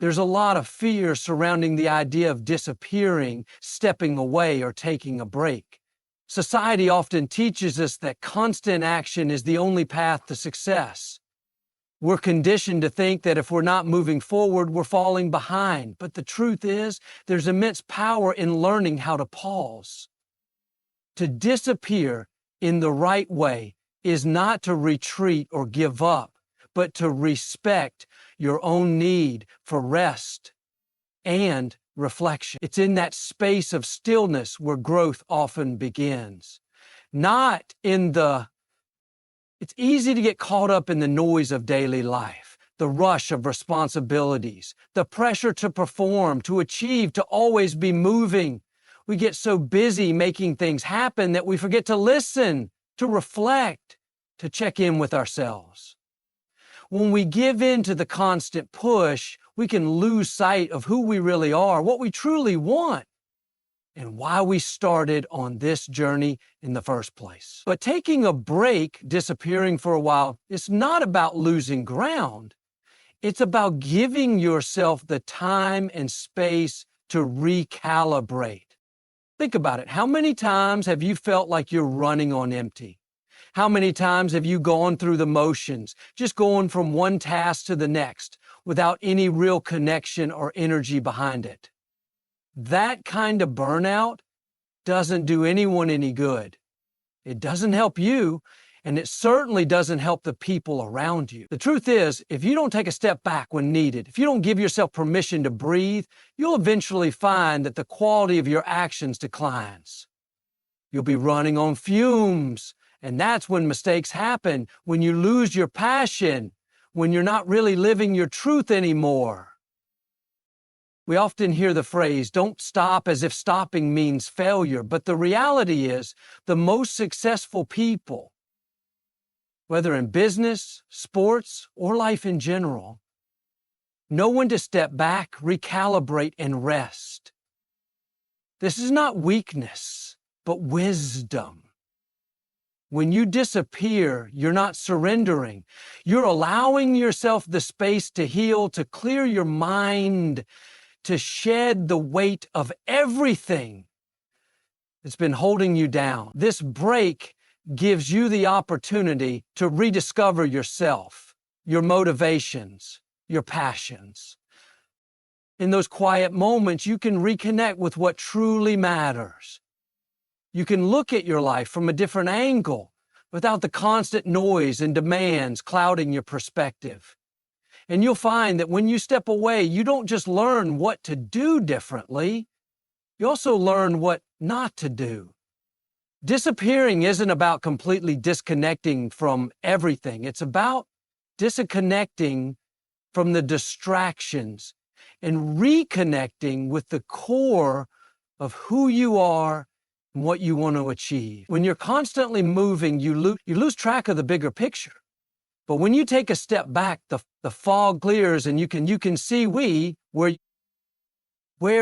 There's a lot of fear surrounding the idea of disappearing, stepping away, or taking a break. Society often teaches us that constant action is the only path to success. We're conditioned to think that if we're not moving forward, we're falling behind. But the truth is, there's immense power in learning how to pause. To disappear in the right way is not to retreat or give up, but to respect your own need for rest and reflection. It's in that space of stillness where growth often begins. It's easy to get caught up in the noise of daily life, the rush of responsibilities, the pressure to perform, to achieve, to always be moving. We get so busy making things happen that we forget to listen, to reflect, to check in with ourselves. When we give in to the constant push, we can lose sight of who we really are, what we truly want, and why we started on this journey in the first place. But taking a break, disappearing for a while, it's not about losing ground. It's about giving yourself the time and space to recalibrate. Think about it. How many times have you felt like you're running on empty? How many times have you gone through the motions, just going from one task to the next, without any real connection or energy behind it? That kind of burnout doesn't do anyone any good. It doesn't help you, and it certainly doesn't help the people around you. The truth is, if you don't take a step back when needed, if you don't give yourself permission to breathe, you'll eventually find that the quality of your actions declines. You'll be running on fumes, and that's when mistakes happen, when you lose your passion, when you're not really living your truth anymore. We often hear the phrase, "don't stop," as if stopping means failure. But the reality is, the most successful people, whether in business, sports, or life in general, know when to step back, recalibrate, and rest. This is not weakness, but wisdom. When you disappear, you're not surrendering. You're allowing yourself the space to heal, to clear your mind, to shed the weight of everything that's been holding you down. This break gives you the opportunity to rediscover yourself, your motivations, your passions. In those quiet moments, you can reconnect with what truly matters. You can look at your life from a different angle without the constant noise and demands clouding your perspective. And you'll find that when you step away, you don't just learn what to do differently, you also learn what not to do. Disappearing isn't about completely disconnecting from everything. It's about disconnecting from the distractions and reconnecting with the core of who you are and what you want to achieve. When you're constantly moving, you lose track of the bigger picture. But when you take a step back, the fog clears and you can see where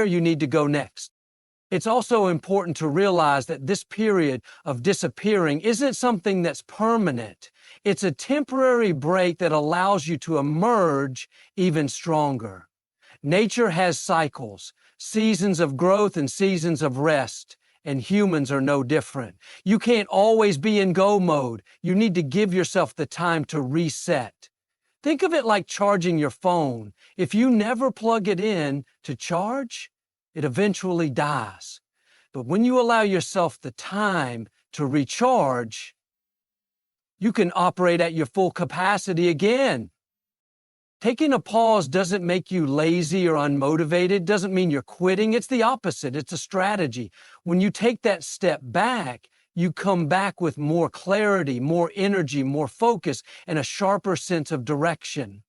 you need to go next. It's also important to realize that this period of disappearing isn't something that's permanent. It's a temporary break that allows you to emerge even stronger. Nature has cycles, seasons of growth and seasons of rest, and humans are no different. You can't always be in go mode. You need to give yourself the time to reset. Think of it like charging your phone. If you never plug it in to charge, it eventually dies. But when you allow yourself the time to recharge, you can operate at your full capacity again. Taking a pause doesn't make you lazy or unmotivated, doesn't mean you're quitting. It's the opposite. It's a strategy. When you take that step back, you come back with more clarity, more energy, more focus, and a sharper sense of direction.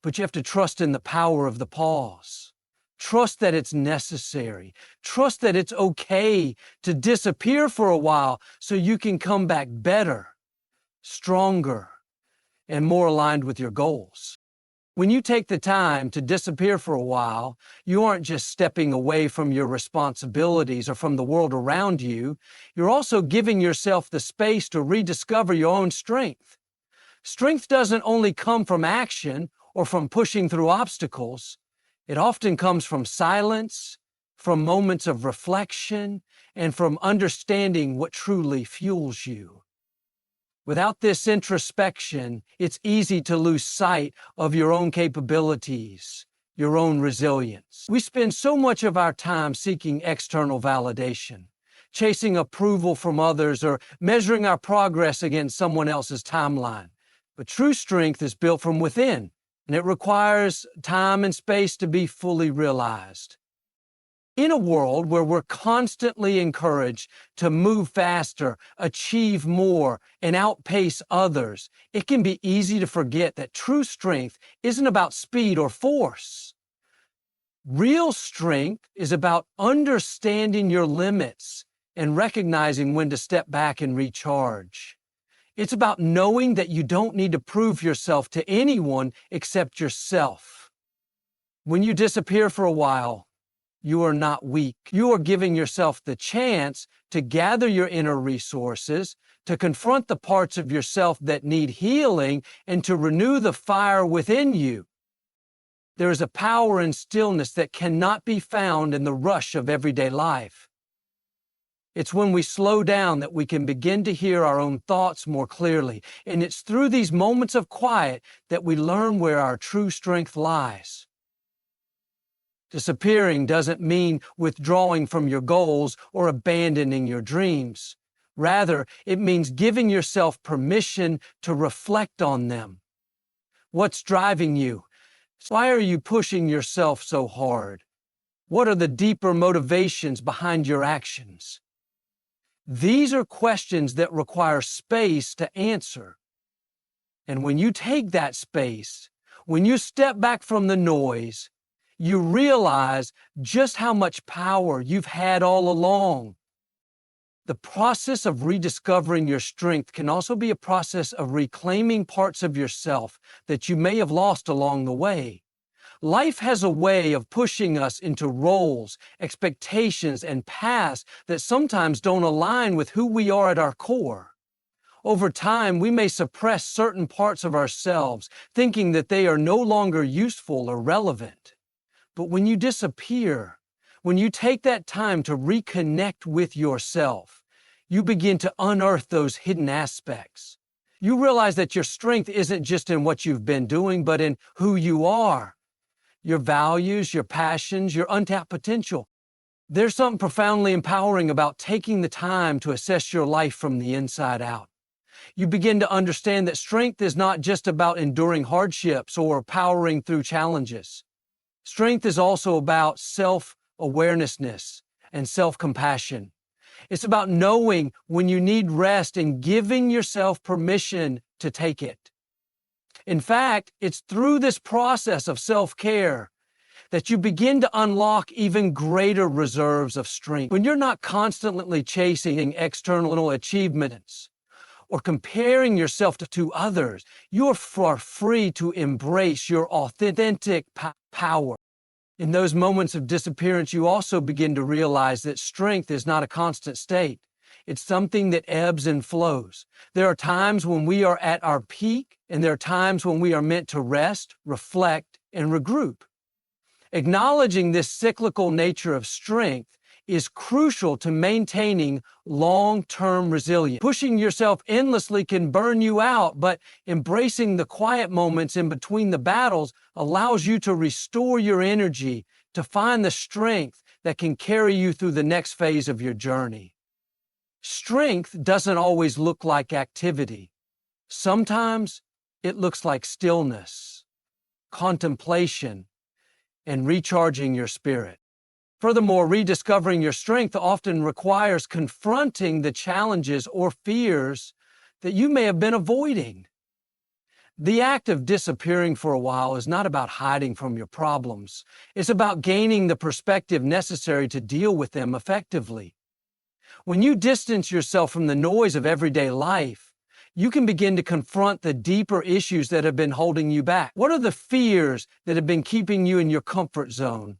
But you have to trust in the power of the pause. Trust that it's necessary. Trust that it's okay to disappear for a while so you can come back better, stronger, and more aligned with your goals. When you take the time to disappear for a while, you aren't just stepping away from your responsibilities or from the world around you. You're also giving yourself the space to rediscover your own strength. Strength doesn't only come from action or from pushing through obstacles. It often comes from silence, from moments of reflection, and from understanding what truly fuels you. Without this introspection, it's easy to lose sight of your own capabilities, your own resilience. We spend so much of our time seeking external validation, chasing approval from others, or measuring our progress against someone else's timeline. But true strength is built from within, and it requires time and space to be fully realized. In a world where we're constantly encouraged to move faster, achieve more, and outpace others, it can be easy to forget that true strength isn't about speed or force. Real strength is about understanding your limits and recognizing when to step back and recharge. It's about knowing that you don't need to prove yourself to anyone except yourself. When you disappear for a while, you are not weak. You are giving yourself the chance to gather your inner resources, to confront the parts of yourself that need healing, and to renew the fire within you. There is a power in stillness that cannot be found in the rush of everyday life. It's when we slow down that we can begin to hear our own thoughts more clearly, and it's through these moments of quiet that we learn where our true strength lies. Disappearing doesn't mean withdrawing from your goals or abandoning your dreams. Rather, it means giving yourself permission to reflect on them. What's driving you? Why are you pushing yourself so hard? What are the deeper motivations behind your actions? These are questions that require space to answer. And when you take that space, when you step back from the noise, you realize just how much power you've had all along. The process of rediscovering your strength can also be a process of reclaiming parts of yourself that you may have lost along the way. Life has a way of pushing us into roles, expectations, and paths that sometimes don't align with who we are at our core. Over time, we may suppress certain parts of ourselves, thinking that they are no longer useful or relevant. But when you disappear, when you take that time to reconnect with yourself, you begin to unearth those hidden aspects. You realize that your strength isn't just in what you've been doing, but in who you are, your values, your passions, your untapped potential. There's something profoundly empowering about taking the time to assess your life from the inside out. You begin to understand that strength is not just about enduring hardships or powering through challenges. Strength is also about self-awareness and self-compassion. It's about knowing when you need rest and giving yourself permission to take it. In fact, it's through this process of self-care that you begin to unlock even greater reserves of strength. When you're not constantly chasing external achievements or comparing yourself to others, you are free to embrace your authentic power. In those moments of disappearance, you also begin to realize that strength is not a constant state. It's something that ebbs and flows. There are times when we are at our peak, and there are times when we are meant to rest, reflect, and regroup. Acknowledging this cyclical nature of strength is crucial to maintaining long-term resilience. Pushing yourself endlessly can burn you out, but embracing the quiet moments in between the battles allows you to restore your energy, to find the strength that can carry you through the next phase of your journey. Strength doesn't always look like activity. Sometimes it looks like stillness, contemplation, and recharging your spirit. Furthermore, rediscovering your strength often requires confronting the challenges or fears that you may have been avoiding. The act of disappearing for a while is not about hiding from your problems. It's about gaining the perspective necessary to deal with them effectively. When you distance yourself from the noise of everyday life, you can begin to confront the deeper issues that have been holding you back. What are the fears that have been keeping you in your comfort zone?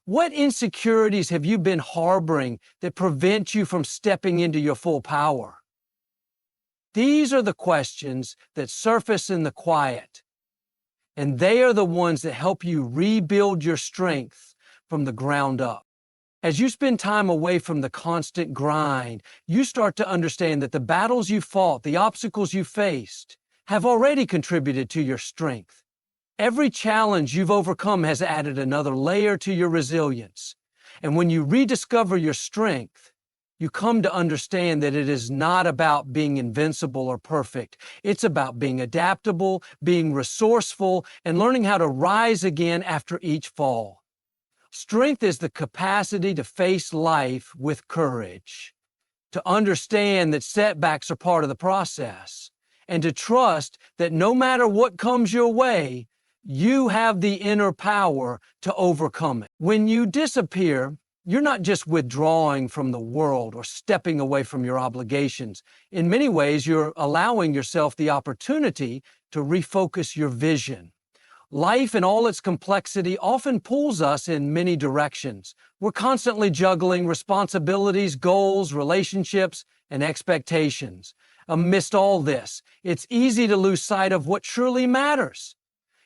What insecurities have you been harboring that prevent you from stepping into your full power? These are the questions that surface in the quiet, and they are the ones that help you rebuild your strength from the ground up. As you spend time away from the constant grind, you start to understand that the battles you fought, the obstacles you faced, have already contributed to your strength. Every challenge you've overcome has added another layer to your resilience. And when you rediscover your strength, you come to understand that it is not about being invincible or perfect. It's about being adaptable, being resourceful, and learning how to rise again after each fall. Strength is the capacity to face life with courage, to understand that setbacks are part of the process, and to trust that no matter what comes your way, you have the inner power to overcome it. When you disappear, you're not just withdrawing from the world or stepping away from your obligations. In many ways, you're allowing yourself the opportunity to refocus your vision. Life in all its complexity often pulls us in many directions. We're constantly juggling responsibilities, goals, relationships, and expectations. Amidst all this, it's easy to lose sight of what truly matters.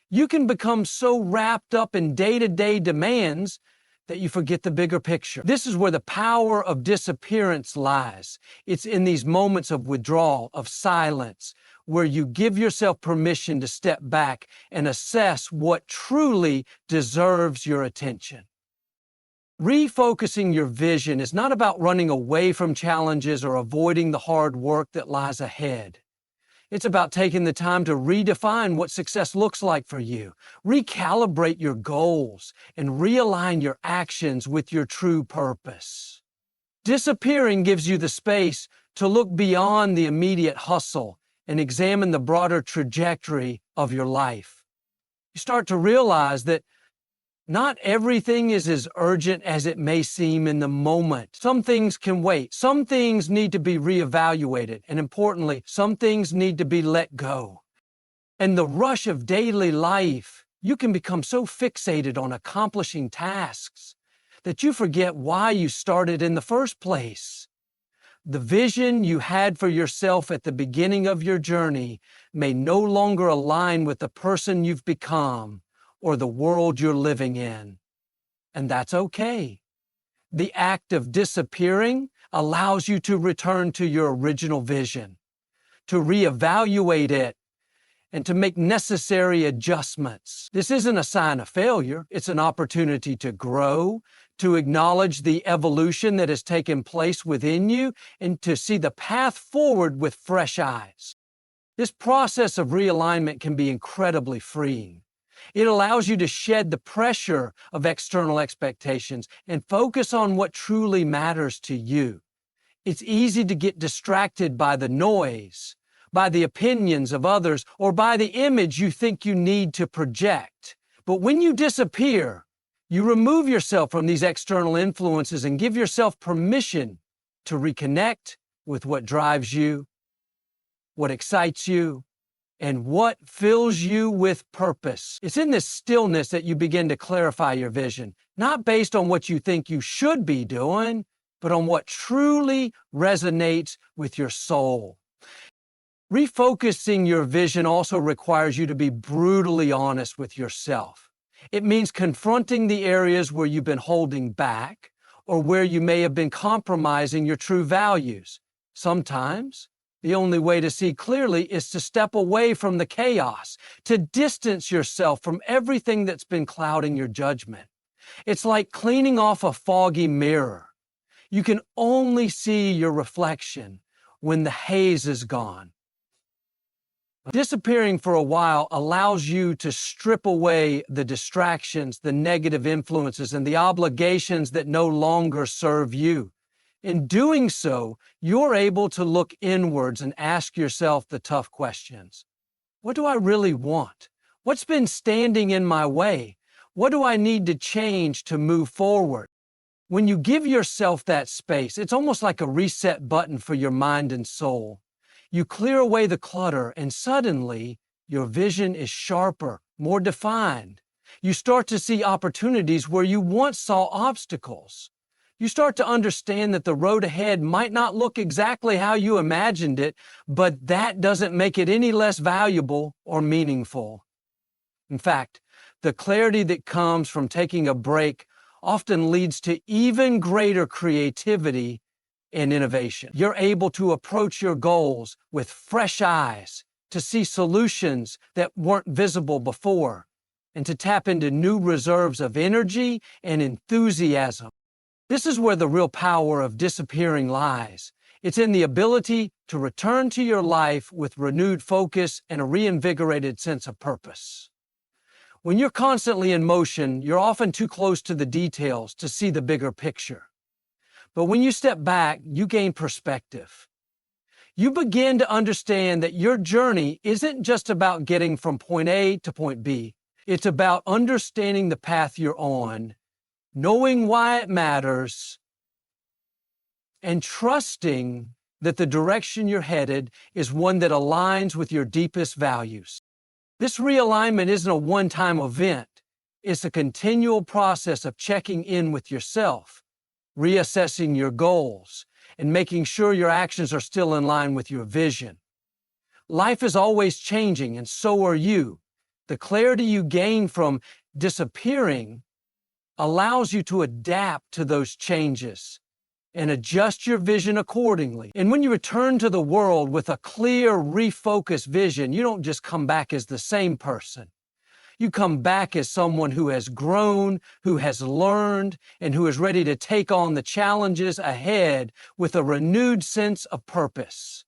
You can become so wrapped up in day-to-day demands that you forget the bigger picture. This is where the power of disappearance lies. It's in these moments of withdrawal, of silence, where you give yourself permission to step back and assess what truly deserves your attention. Refocusing your vision is not about running away from challenges or avoiding the hard work that lies ahead. It's about taking the time to redefine what success looks like for you, recalibrate your goals, and realign your actions with your true purpose. Disappearing gives you the space to look beyond the immediate hustle and examine the broader trajectory of your life. You start to realize that not everything is as urgent as it may seem in the moment. Some things can wait. Some things need to be reevaluated. And importantly, some things need to be let go. In the rush of daily life, you can become so fixated on accomplishing tasks that you forget why you started in the first place. The vision you had for yourself at the beginning of your journey may no longer align with the person you've become or the world you're living in. And that's okay. The act of disappearing allows you to return to your original vision, to reevaluate it, and to make necessary adjustments. This isn't a sign of failure. It's an opportunity to grow, to acknowledge the evolution that has taken place within you, and to see the path forward with fresh eyes. This process of realignment can be incredibly freeing. It allows you to shed the pressure of external expectations and focus on what truly matters to you. It's easy to get distracted by the noise, by the opinions of others, or by the image you think you need to project. But when you disappear, you remove yourself from these external influences and give yourself permission to reconnect with what drives you, what excites you, and what fills you with purpose. It's in this stillness that you begin to clarify your vision, not based on what you think you should be doing, but on what truly resonates with your soul. Refocusing your vision also requires you to be brutally honest with yourself. It means confronting the areas where you've been holding back or where you may have been compromising your true values. Sometimes, the only way to see clearly is to step away from the chaos, to distance yourself from everything that's been clouding your judgment. It's like cleaning off a foggy mirror. You can only see your reflection when the haze is gone. Disappearing for a while allows you to strip away the distractions, the negative influences, and the obligations that no longer serve you. In doing so, you're able to look inwards and ask yourself the tough questions. What do I really want? What's been standing in my way? What do I need to change to move forward? When you give yourself that space, it's almost like a reset button for your mind and soul. You clear away the clutter, and suddenly your vision is sharper, more defined. You start to see opportunities where you once saw obstacles. You start to understand that the road ahead might not look exactly how you imagined it, but that doesn't make it any less valuable or meaningful. In fact, the clarity that comes from taking a break often leads to even greater creativity and innovation. You're able to approach your goals with fresh eyes, to see solutions that weren't visible before, and to tap into new reserves of energy and enthusiasm. This is where the real power of disappearing lies. It's in the ability to return to your life with renewed focus and a reinvigorated sense of purpose. When you're constantly in motion, you're often too close to the details to see the bigger picture. But when you step back, you gain perspective. You begin to understand that your journey isn't just about getting from point A to point B. It's about understanding the path you're on, knowing why it matters, and trusting that the direction you're headed is one that aligns with your deepest values. This realignment isn't a one-time event. It's a continual process of checking in with yourself, reassessing your goals, and making sure your actions are still in line with your vision. Life is always changing, and so are you. The clarity you gain from disappearing allows you to adapt to those changes and adjust your vision accordingly. And when you return to the world with a clear, refocused vision, you don't just come back as the same person. You come back as someone who has grown, who has learned, and who is ready to take on the challenges ahead with a renewed sense of purpose.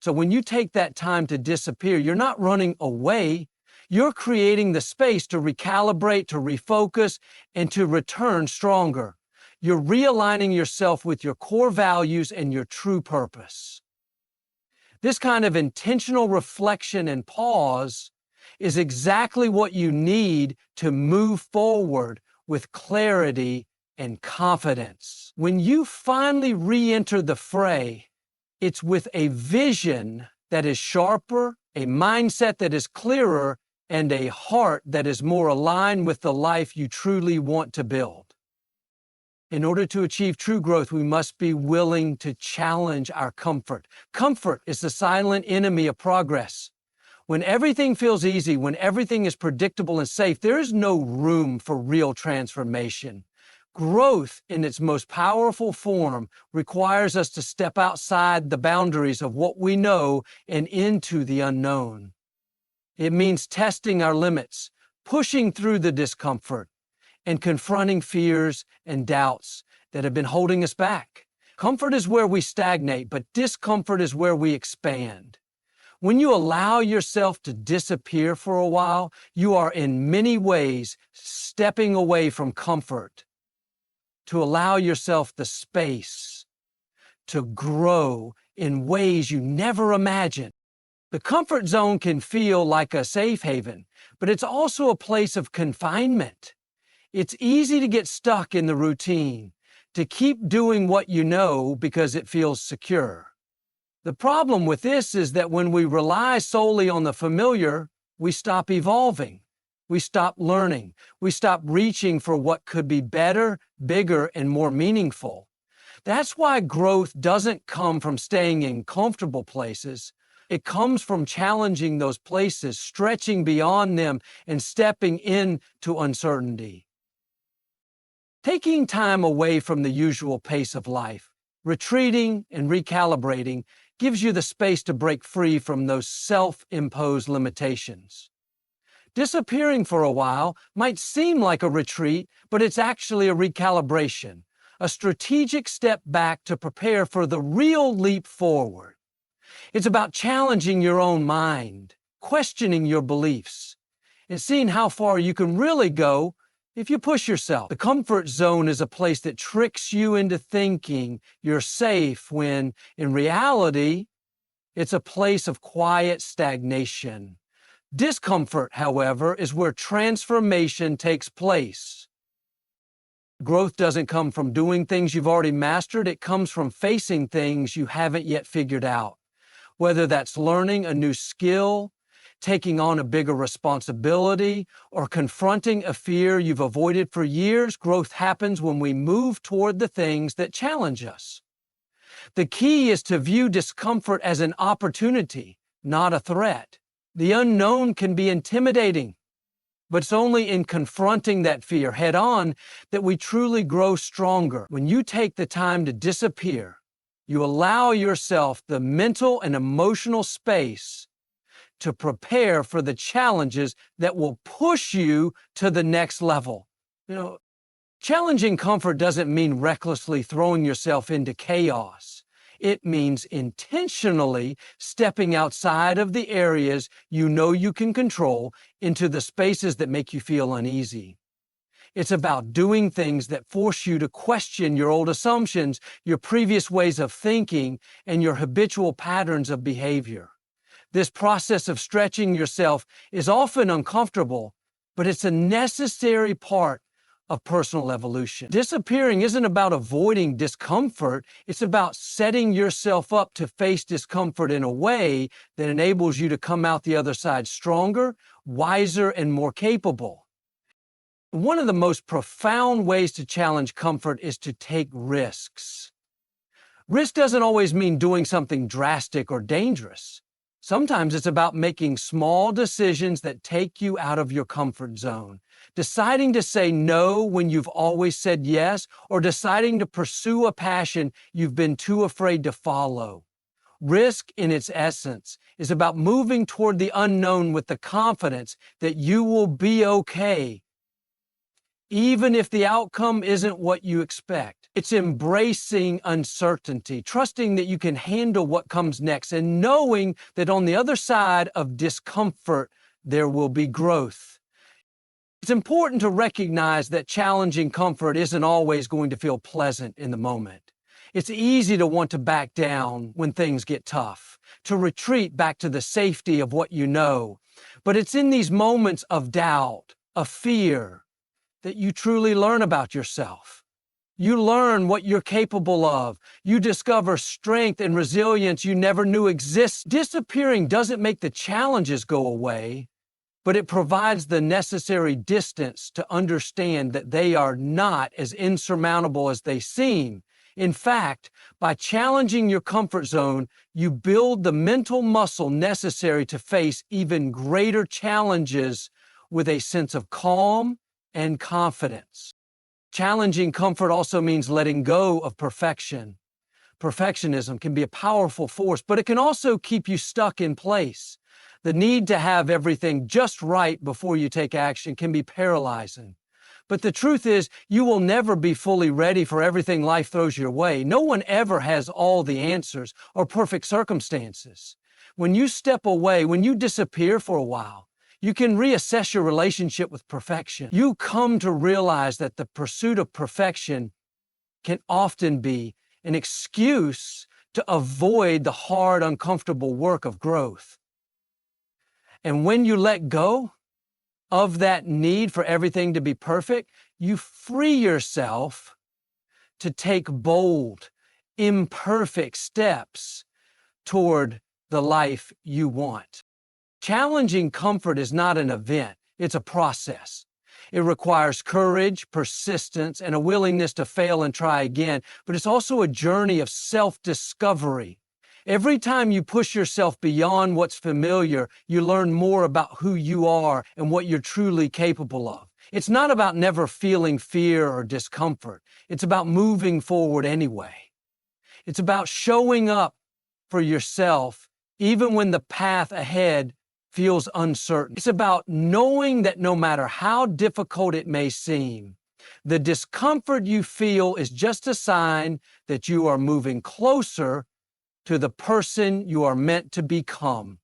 So when you take that time to disappear, you're not running away. You're creating the space to recalibrate, to refocus, and to return stronger. You're realigning yourself with your core values and your true purpose. This kind of intentional reflection and pause is exactly what you need to move forward with clarity and confidence. When you finally re-enter the fray, it's with a vision that is sharper, a mindset that is clearer, and a heart that is more aligned with the life you truly want to build. In order to achieve true growth, we must be willing to challenge our comfort. Comfort is the silent enemy of progress. When everything feels easy, when everything is predictable and safe, there is no room for real transformation. Growth, in its most powerful form, requires us to step outside the boundaries of what we know and into the unknown. It means testing our limits, pushing through the discomfort, and confronting fears and doubts that have been holding us back. Comfort is where we stagnate, but discomfort is where we expand. When you allow yourself to disappear for a while, you are in many ways stepping away from comfort to allow yourself the space to grow in ways you never imagined. The comfort zone can feel like a safe haven, but it's also a place of confinement. It's easy to get stuck in the routine, to keep doing what you know because it feels secure. The problem with this is that when we rely solely on the familiar, we stop evolving. We stop learning. We stop reaching for what could be better, bigger, and more meaningful. That's why growth doesn't come from staying in comfortable places. It comes from challenging those places, stretching beyond them, and stepping into uncertainty. Taking time away from the usual pace of life, retreating and recalibrating, gives you the space to break free from those self-imposed limitations. Disappearing for a while might seem like a retreat, but it's actually a recalibration, a strategic step back to prepare for the real leap forward. It's about challenging your own mind, questioning your beliefs, and seeing how far you can really go if you push yourself. The comfort zone is a place that tricks you into thinking you're safe when, in reality, it's a place of quiet stagnation. Discomfort, however, is where transformation takes place. Growth doesn't come from doing things you've already mastered. It comes from facing things you haven't yet figured out. Whether that's learning a new skill, taking on a bigger responsibility, or confronting a fear you've avoided for years, growth happens when we move toward the things that challenge us. The key is to view discomfort as an opportunity, not a threat. The unknown can be intimidating, But it's only in confronting that fear head on that we truly grow stronger. When you take the time to disappear, you allow yourself the mental and emotional space to prepare for the challenges that will push you to the next level. Challenging comfort doesn't mean recklessly throwing yourself into chaos. It means intentionally stepping outside of the areas you know you can control into the spaces that make you feel uneasy. It's about doing things that force you to question your old assumptions, your previous ways of thinking, and your habitual patterns of behavior. This process of stretching yourself is often uncomfortable, but it's a necessary part of personal evolution. Disappearing isn't about avoiding discomfort. It's about setting yourself up to face discomfort in a way that enables you to come out the other side stronger, wiser, and more capable. One of the most profound ways to challenge comfort is to take risks. Risk doesn't always mean doing something drastic or dangerous. Sometimes it's about making small decisions that take you out of your comfort zone, deciding to say no when you've always said yes, or deciding to pursue a passion you've been too afraid to follow. Risk, in its essence, is about moving toward the unknown with the confidence that you will be okay, even if the outcome isn't what you expect. It's embracing uncertainty, trusting that you can handle what comes next, and knowing that on the other side of discomfort, there will be growth. It's important to recognize that challenging comfort isn't always going to feel pleasant in the moment. It's easy to want to back down when things get tough, to retreat back to the safety of what you know. But it's in these moments of doubt, of fear, that you truly learn about yourself. You learn what you're capable of. You discover strength and resilience you never knew exists. Disappearing doesn't make the challenges go away, but it provides the necessary distance to understand that they are not as insurmountable as they seem. In fact, by challenging your comfort zone, you build the mental muscle necessary to face even greater challenges with a sense of calm and confidence. Challenging comfort also means letting go of perfection. Perfectionism can be a powerful force, but it can also keep you stuck in place. The need to have everything just right before you take action can be paralyzing. But the truth is, you will never be fully ready for everything life throws your way. No one ever has all the answers or perfect circumstances. When you step away, when you disappear for a while, you can reassess your relationship with perfection. You come to realize that the pursuit of perfection can often be an excuse to avoid the hard, uncomfortable work of growth. And when you let go of that need for everything to be perfect, you free yourself to take bold, imperfect steps toward the life you want. Challenging comfort is not an event, it's a process. It requires courage, persistence, and a willingness to fail and try again, but it's also a journey of self-discovery. Every time you push yourself beyond what's familiar, you learn more about who you are and what you're truly capable of. It's not about never feeling fear or discomfort. It's about moving forward anyway. It's about showing up for yourself even when the path ahead feels uncertain. It's about knowing that no matter how difficult it may seem, the discomfort you feel is just a sign that you are moving closer to the person you are meant to become.